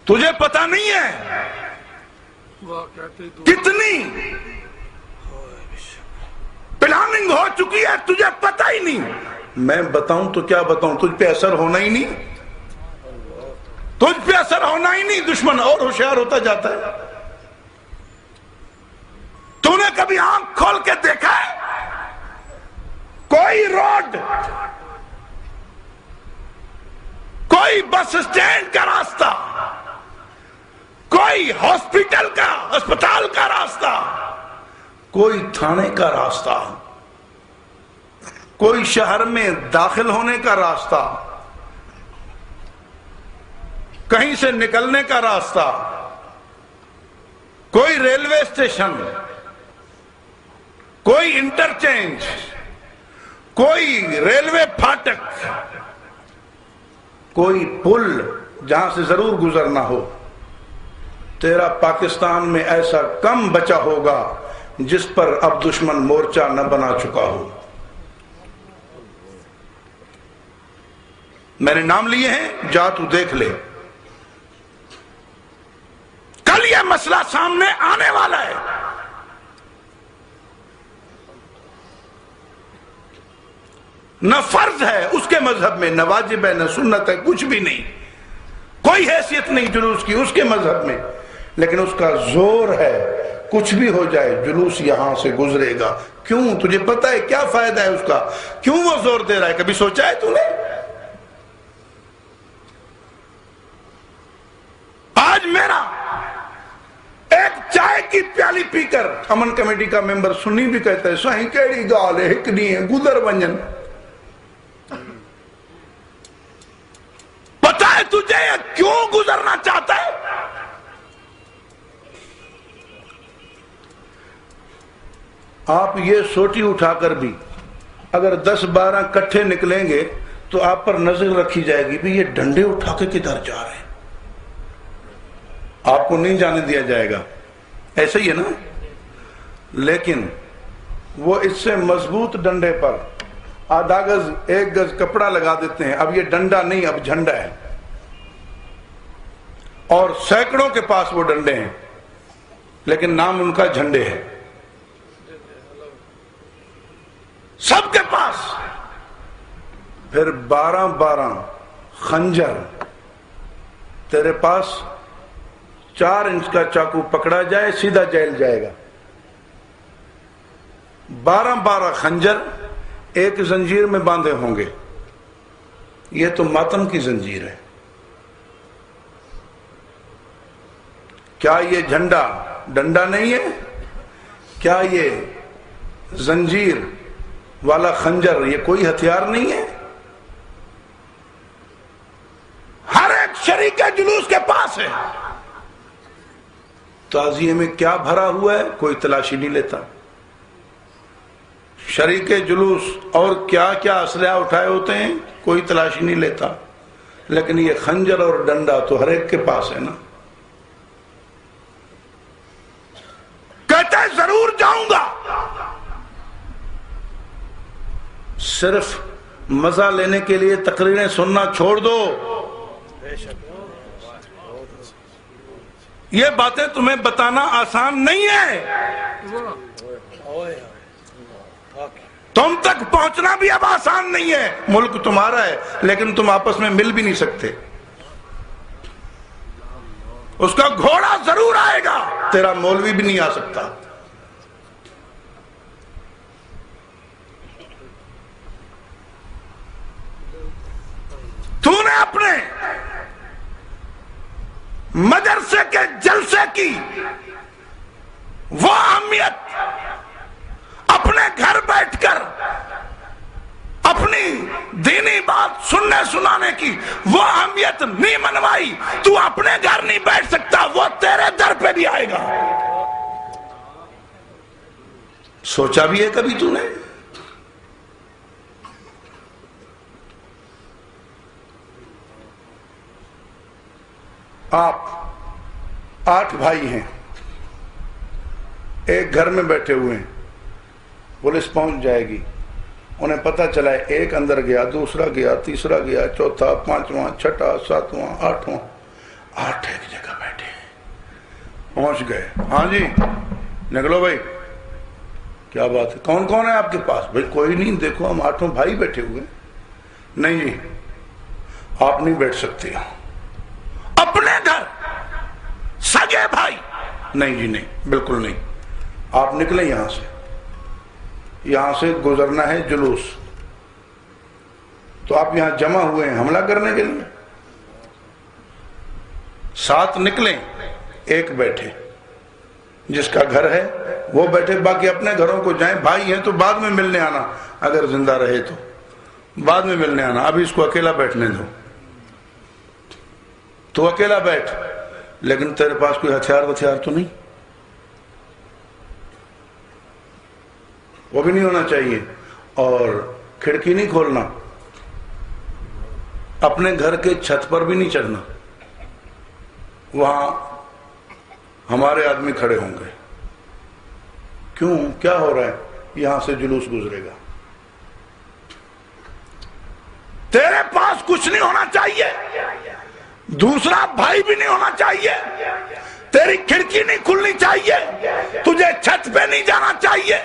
تجھے پتا نہیں ہے کتنی پلاننگ ہو چکی ہے، تجھے پتا ہی نہیں. میں بتاؤں تو کیا بتاؤں، تجھ پہ اثر ہونا ہی نہیں، تجھ پہ اثر ہونا ہی نہیں. دشمن اور ہوشیار ہوتا جاتا ہے. تو نے کبھی آنکھ کھول کے دیکھا ہے کوئی روڈ، کوئی بس اسٹینڈ کا راستہ، کوئی ہاسپٹل کا، اسپتال کا راستہ، کوئی تھانے کا راستہ، کوئی شہر میں داخل ہونے کا راستہ، کہیں سے نکلنے کا راستہ، کوئی ریلوے اسٹیشن، کوئی انٹرچینج، کوئی ریلوے پھاٹک، کوئی پل جہاں سے ضرور گزرنا ہو. تیرا پاکستان میں ایسا کم بچا ہوگا جس پر اب دشمن مورچہ نہ بنا چکا ہو. میں نے نام لیے ہیں، جا تو دیکھ لے. کل یہ مسئلہ سامنے آنے والا ہے. نہ فرض ہے اس کے مذہب میں، نہ واجب ہے، نہ سنت ہے، کچھ بھی نہیں. کوئی حیثیت نہیں جلوس کی اس کے مذہب میں، لیکن اس کا زور ہے. کچھ بھی ہو جائے جلوس یہاں سے گزرے گا. کیوں؟ تجھے پتا ہے کیا فائدہ ہے اس کا؟ کیوں وہ زور دے رہا ہے؟ کبھی سوچا ہے تو نے؟ آج میرا ایک چائے کی پیالی پی کر امن کمیٹی کا ممبر سنی بھی کہتا ہے سائیں کیڑی گال ہے، ہکڑی ہے، گزر ونجن. پتا ہے تجھے کیوں گزرنا چاہتا ہے؟ آپ یہ سوٹی اٹھا کر بھی اگر 10-12 کٹھے نکلیں گے تو آپ پر نظر رکھی جائے گی بھی یہ ڈنڈے اٹھا کے کدھر جا رہے ہیں. آپ کو نہیں جانے دیا جائے گا. ایسا ہی ہے نا. لیکن وہ اس سے مضبوط ڈنڈے پر آدھا گز 1 گز کپڑا لگا دیتے ہیں. اب یہ ڈنڈا نہیں، اب جھنڈا ہے. اور سینکڑوں کے پاس وہ ڈنڈے ہیں لیکن نام ان کا جھنڈے ہے. سب کے پاس. پھر 12 خنجر. تیرے پاس 4 انچ کا چاقو پکڑا جائے سیدھا جیل جائے گا. 12 خنجر ایک زنجیر میں باندھے ہوں گے. یہ تو ماتم کی زنجیر ہے. کیا یہ جھنڈا ڈنڈا نہیں ہے؟ کیا یہ زنجیر والا خنجر یہ کوئی ہتھیار نہیں ہے؟ ہر ایک شریک جلوس کے پاس ہے. تعزیے میں کیا بھرا ہوا ہے کوئی تلاشی نہیں لیتا. شریک جلوس اور کیا کیا اسلحہ اٹھائے ہوتے ہیں کوئی تلاشی نہیں لیتا. لیکن یہ خنجر اور ڈنڈا تو ہر ایک کے پاس ہے نا. کہتے ضرور جاؤں گا. صرف مزہ لینے کے لیے تقریریں سننا چھوڑ دو. یہ باتیں تمہیں بتانا آسان نہیں ہے. تم تک پہنچنا بھی اب آسان نہیں ہے. ملک تمہارا ہے لیکن تم آپس میں مل بھی نہیں سکتے. اس کا گھوڑا ضرور آئے گا، تیرا مولوی بھی نہیں آ سکتا. تو نے اپنے مدرسے کے جلسے کی وہ اہمیت اپنے گھر بیٹھ کر اپنی دینی بات سننے سنانے کی وہ اہمیت نہیں منوائی. تو اپنے گھر نہیں بیٹھ سکتا، وہ تیرے در پہ بھی آئے گا. سوچا بھی ہے کبھی تو نے؟ آپ 8 بھائی ہیں، ایک گھر میں بیٹھے ہوئے ہیں. پولیس پہنچ جائے گی. انہیں پتہ چلا ہے ایک اندر گیا، دوسرا گیا، تیسرا گیا، چوتھا، 5واں، 6واں، 7واں، 8واں. 8 ایک جگہ بیٹھے پہنچ گئے. ہاں جی نکلو بھائی, کیا بات ہے, کون کون ہے آپ کے پاس؟ بھائی کوئی نہیں, دیکھو ہم 8 بھائی بیٹھے ہوئے. نہیں جی آپ نہیں بیٹھ سکتے. اپنے گھر سگے بھائی؟ نہیں جی نہیں, بالکل نہیں. آپ نکلیں یہاں سے, یہاں سے گزرنا ہے جلوس. تو آپ یہاں جمع ہوئے ہیں حملہ کرنے کے لیے. 7 نکلیں, ایک بیٹھے, جس کا گھر ہے وہ بیٹھے, باقی اپنے گھروں کو جائیں. بھائی ہیں تو بعد میں ملنے آنا, اگر زندہ رہے تو بعد میں ملنے آنا, ابھی اس کو اکیلا بیٹھنے دو. تو اکیلا بیٹھ, لیکن تیرے پاس کوئی ہتھیار تو نہیں, وہ بھی نہیں ہونا چاہیے. اور کھڑکی نہیں کھولنا, اپنے گھر کے چھت پر بھی نہیں چڑھنا, وہاں ہمارے آدمی کھڑے ہوں گے. کیوں, کیا ہو رہا ہے؟ یہاں سے جلوس گزرے گا. تیرے پاس کچھ نہیں ہونا چاہیے, دوسرا بھائی بھی نہیں ہونا چاہیے, تیری کھڑکی نہیں کھلنی چاہیے, تجھے چھت پہ نہیں جانا چاہیے.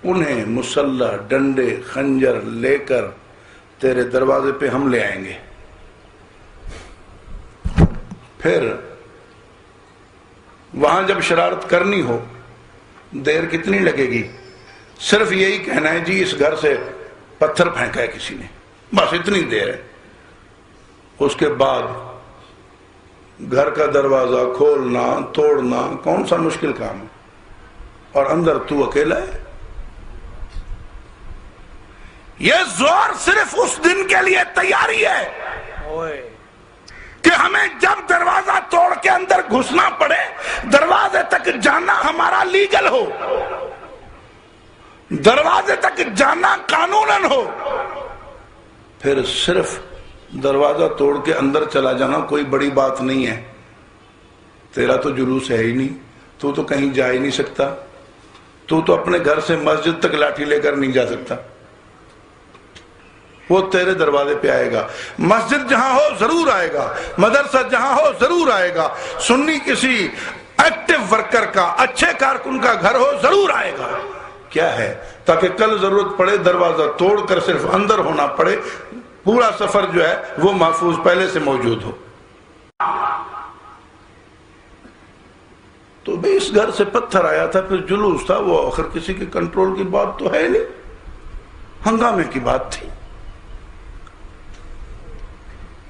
انہیں مسلح, ڈنڈے, خنجر لے کر تیرے دروازے پہ ہم لے آئیں گے. پھر وہاں جب شرارت کرنی ہو, دیر کتنی لگے گی؟ صرف یہی کہنا ہے جی اس گھر سے پتھر پھینکا ہے کسی نے, بس اتنی دیر ہے. اس کے بعد گھر کا دروازہ کھولنا توڑنا کون سا مشکل کام ہے, اور اندر تو اکیلا ہے. یہ زور صرف اس دن کے لیے تیاری ہے کہ ہمیں جب دروازہ توڑ کے اندر گھسنا پڑے, دروازے تک جانا ہمارا لیگل ہو, دروازے تک جانا قانوناً ہو. پھر صرف دروازہ توڑ کے اندر چلا جانا کوئی بڑی بات نہیں ہے. تیرا تو جلوس ہے ہی نہیں, تو کہیں جا ہی نہیں سکتا, تو اپنے گھر سے مسجد تک لاٹھی لے کر نہیں جا سکتا. وہ تیرے دروازے پہ آئے گا. مسجد جہاں ہو ضرور آئے گا, مدرسہ جہاں ہو ضرور آئے گا, سنی کسی ایکٹیو ورکر کا, اچھے کارکن کا گھر ہو ضرور آئے گا. کیا ہے؟ تاکہ کل ضرورت پڑے دروازہ توڑ کر صرف اندر ہونا پڑے, پورا سفر جو ہے وہ محفوظ پہلے سے موجود ہو. تو بھی اس گھر سے پتھر آیا تھا, پھر جلوس تھا, وہ آخر کسی کے کنٹرول کی بات تو ہے نہیں, ہنگامے کی بات تھی.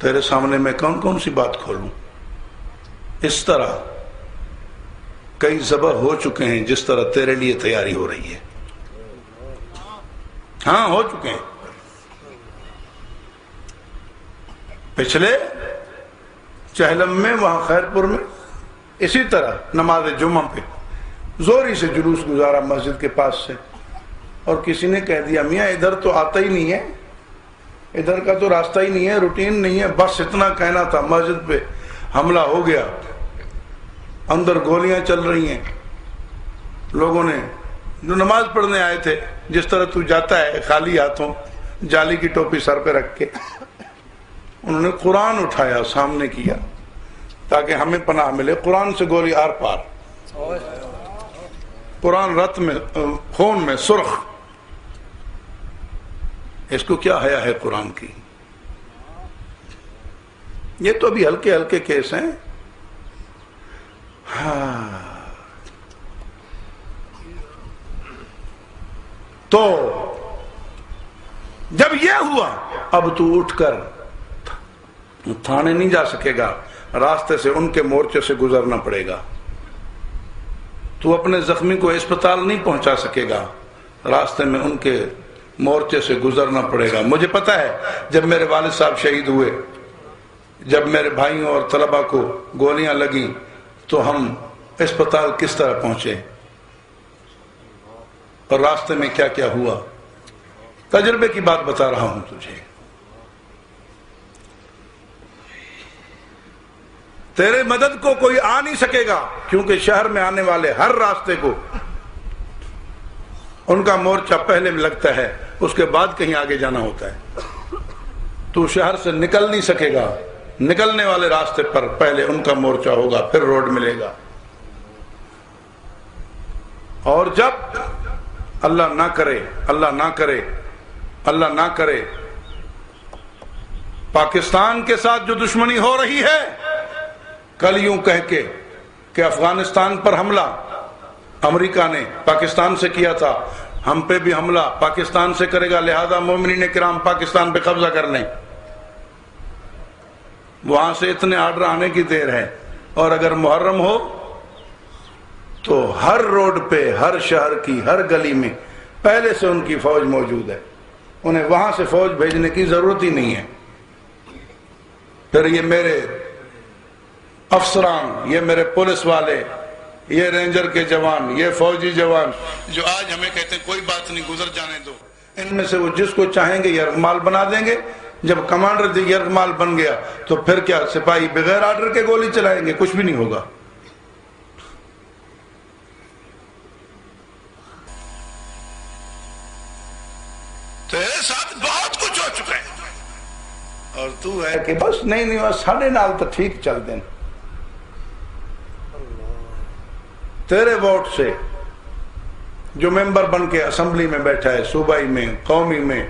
تیرے سامنے میں کون سی بات کھولوں؟ اس طرح کئی ذبح ہو چکے ہیں جس طرح تیرے لیے تیاری ہو رہی ہے. ہاں ہو چکے ہیں. پچھلے چہلم میں, وہاں خیرپور میں, اسی طرح نماز جمعہ پہ زوری سے جلوس گزارا مسجد کے پاس سے, اور کسی نے کہہ دیا میاں ادھر تو آتا ہی نہیں ہے, ادھر کا تو راستہ ہی نہیں ہے, روٹین نہیں ہے. بس اتنا کہنا تھا, مسجد پہ حملہ ہو گیا, اندر گولیاں چل رہی ہیں. لوگوں نے جو نماز پڑھنے آئے تھے, جس طرح تو جاتا ہے خالی ہاتھوں, جالی کی ٹوپی سر پہ رکھ کے, انہوں نے قرآن اٹھایا سامنے کیا تاکہ ہمیں پناہ ملے. قرآن سے گولی آر پار, قرآن رت میں, خون میں سرخ. اس کو کیا حیا ہے قرآن کی؟ یہ تو ابھی ہلکے ہلکے کیس ہیں. ہاں تو جب یہ ہوا, اب تو اٹھ کر تھانے نہیں جا سکے گا, راستے سے ان کے مورچے سے گزرنا پڑے گا. تو اپنے زخمی کو اسپتال نہیں پہنچا سکے گا, راستے میں ان کے مورچے سے گزرنا پڑے گا. مجھے پتا ہے جب میرے والد صاحب شہید ہوئے, جب میرے بھائیوں اور طلبہ کو گولیاں لگیں, تو ہم اسپتال کس طرح پہنچے اور راستے میں کیا کیا ہوا. تجربے کی بات بتا رہا ہوں تجھے. تیرے مدد کو کوئی آ نہیں سکے گا, کیونکہ شہر میں آنے والے ہر راستے کو ان کا مورچہ پہلے میں لگتا ہے, اس کے بعد کہیں آگے جانا ہوتا ہے. تو شہر سے نکل نہیں سکے گا, نکلنے والے راستے پر پہلے ان کا مورچہ ہوگا، پھر روڈ ملے گا. اور جب اللہ نہ کرے اللہ نہ کرے اللہ نہ کرے پاکستان کے ساتھ جو دشمنی ہو رہی ہے، کل یوں کہہ کے کہ افغانستان پر حملہ امریکہ نے پاکستان سے کیا تھا، ہم پہ بھی حملہ پاکستان سے کرے گا، لہذا مومنین کرام پاکستان پہ قبضہ کر لیں. وہاں سے اتنے آرڈر آنے کی دیر ہے. اور اگر محرم ہو تو ہر روڈ پہ، ہر شہر کی ہر گلی میں پہلے سے ان کی فوج موجود ہے، انہیں وہاں سے فوج بھیجنے کی ضرورت ہی نہیں ہے. پھر یہ میرے افسران، یہ میرے پولیس والے، یہ رینجر کے جوان، یہ فوجی جوان جو آج ہمیں کہتے ہیں کوئی بات نہیں گزر جانے دو، ان میں سے وہ جس کو چاہیں گے یرغمال بنا دیں گے. جب کمانڈر یرغمال بن گیا تو پھر کیا سپاہی بغیر آرڈر کے گولی چلائیں گے؟ کچھ بھی نہیں ہوگا. تیرے ساتھ بہت کچھ ہو چکا ہے اور تو ہے کہ بس نہیں بس ساڑھے نال تو ٹھیک چل دیں. تیرے ووٹ سے جو ممبر بن کے اسمبلی میں بیٹھا ہے، صوبائی میں، قومی میں،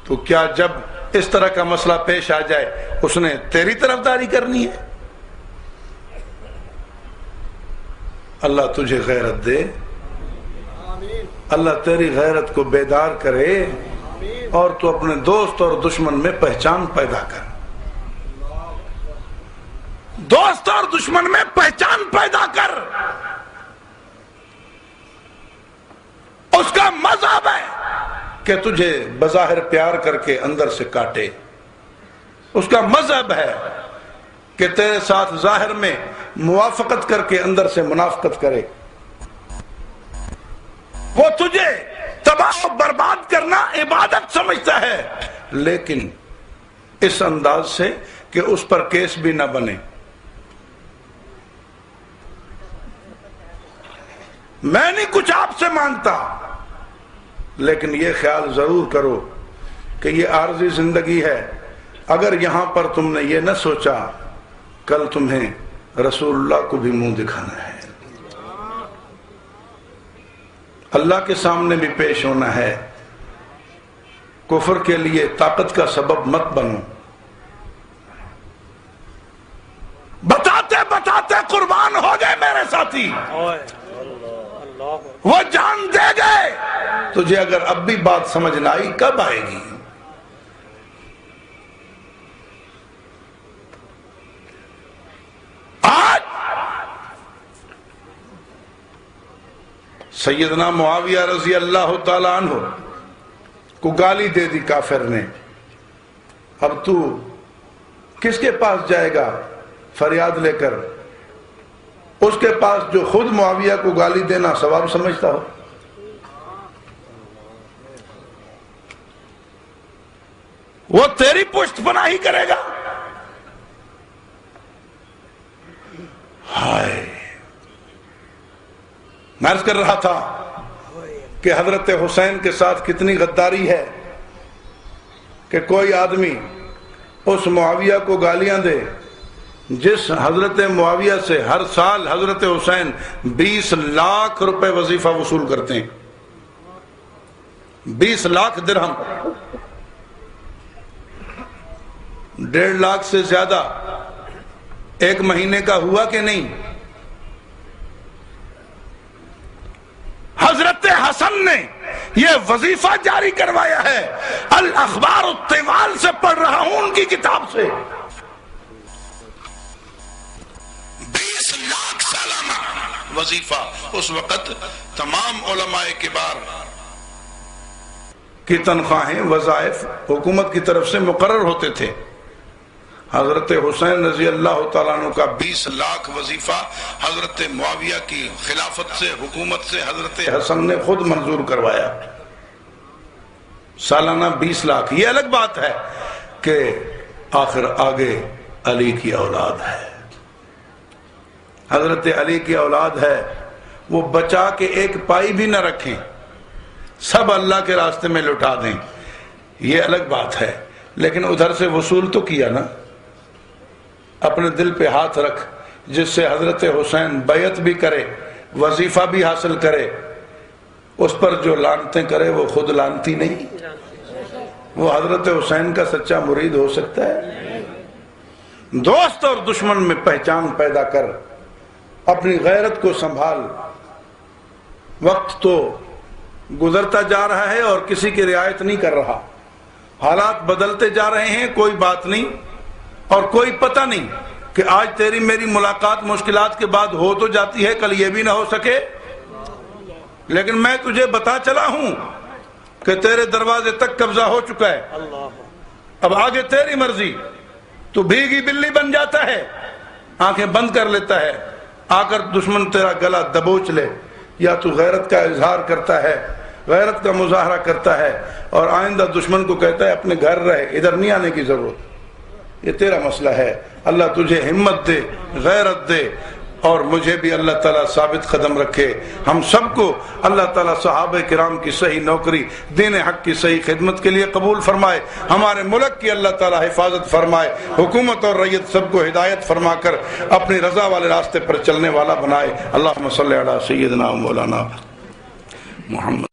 تو کیا جب اس طرح کا مسئلہ پیش آ جائے اس نے تیری طرفداری کرنی ہے؟ اللہ تجھے غیرت دے، اللہ تیری غیرت کو بیدار کرے اور تو اپنے دوست اور دشمن میں پہچان پیدا کر. دوست اور دشمن میں پہچان پیدا کر. اس کا مذہب ہے کہ تجھے بظاہر پیار کر کے اندر سے کاٹے. اس کا مذہب ہے کہ تیرے ساتھ ظاہر میں موافقت کر کے اندر سے منافقت کرے. وہ تجھے تباہ و برباد کرنا عبادت سمجھتا ہے، لیکن اس انداز سے کہ اس پر کیس بھی نہ بنے. میں نہیں کچھ آپ سے مانگتا، لیکن یہ خیال ضرور کرو کہ یہ عارضی زندگی ہے. اگر یہاں پر تم نے یہ نہ سوچا، کل تمہیں رسول اللہ کو بھی منہ دکھانا ہے، اللہ کے سامنے بھی پیش ہونا ہے. کفر کے لیے طاقت کا سبب مت بنو. بتاتے بتاتے قربان ہو گئے میرے ساتھی، وہ جان دے گئے. تجھے اگر اب بھی بات سمجھ نہ آئی، کب آئے گی؟ آج سیدنا معاویہ رضی اللہ تعالیٰ عنہ کو گالی دے دی کافر نے. اب تو کس کے پاس جائے گا فریاد لے کر؟ اس کے پاس جو خود معاویہ کو گالی دینا ثواب سمجھتا ہو. وہ تیری پشت پناہی کرے گا. ہائے، میں عرض کر رہا تھا کہ حضرت حسین کے ساتھ کتنی غداری ہے کہ کوئی آدمی اس معاویہ کو گالیاں دے جس حضرت معاویہ سے ہر سال حضرت حسین 20 لاکھ روپے وظیفہ وصول کرتے ہیں. 20 لاکھ درہم، 1.5 لاکھ سے زیادہ ایک مہینے کا ہوا کہ نہیں؟ حضرت حسن نے یہ وظیفہ جاری کروایا ہے. الاخبار الطوال سے پڑھ رہا ہوں، ان کی کتاب سے. 20 لاکھ سالانہ وظیفہ. اس وقت تمام علماء کبار کی تنخواہیں، وظائف حکومت کی طرف سے مقرر ہوتے تھے. حضرت حسین رضی اللہ تعالیٰ عنہ کا 20 لاکھ وظیفہ حضرت معاویہ کی خلافت سے، حکومت سے حضرت حسن نے خود منظور کروایا. سالانہ 20 لاکھ. یہ الگ بات ہے کہ آخر آگے علی کی اولاد ہے، حضرت علی کی اولاد ہے، وہ بچا کے ایک پائی بھی نہ رکھیں، سب اللہ کے راستے میں لٹا دیں. یہ الگ بات ہے. لیکن ادھر سے وصول تو کیا نا. اپنے دل پہ ہاتھ رکھ، جس سے حضرت حسین بیعت بھی کرے، وظیفہ بھی حاصل کرے، اس پر جو لعنتیں کرے وہ خود لعنتی نہیں. وہ حضرت حسین کا سچا مرید ہو سکتا ہے؟ دوست اور دشمن میں پہچان پیدا کر، اپنی غیرت کو سنبھال. وقت تو گزرتا جا رہا ہے اور کسی کی رعایت نہیں کر رہا. حالات بدلتے جا رہے ہیں، کوئی بات نہیں اور کوئی پتہ نہیں کہ آج تیری میری ملاقات مشکلات کے بعد ہو تو جاتی ہے، کل یہ بھی نہ ہو سکے. لیکن میں تجھے بتا چلا ہوں کہ تیرے دروازے تک قبضہ ہو چکا ہے. اب آگے تیری مرضی. تو بھیگی بلی بن جاتا ہے، آنکھیں بند کر لیتا ہے، آ کر دشمن تیرا گلا دبوچ لے، یا تو غیرت کا اظہار کرتا ہے، غیرت کا مظاہرہ کرتا ہے اور آئندہ دشمن کو کہتا ہے اپنے گھر رہے، ادھر نہیں آنے کی ضرورت. یہ تیرا مسئلہ ہے. اللہ تجھے ہمت دے، غیرت دے، اور مجھے بھی اللہ تعالیٰ ثابت قدم رکھے. ہم سب کو اللہ تعالیٰ صحابہ کرام کی صحیح نوکری، دین حق کی صحیح خدمت کے لیے قبول فرمائے. ہمارے ملک کی اللہ تعالیٰ حفاظت فرمائے. حکومت اور رعیت سب کو ہدایت فرما کر اپنی رضا والے راستے پر چلنے والا بنائے. اللہم صلی علی سیدنا مولانا محمد.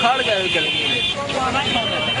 کھاڑ گئے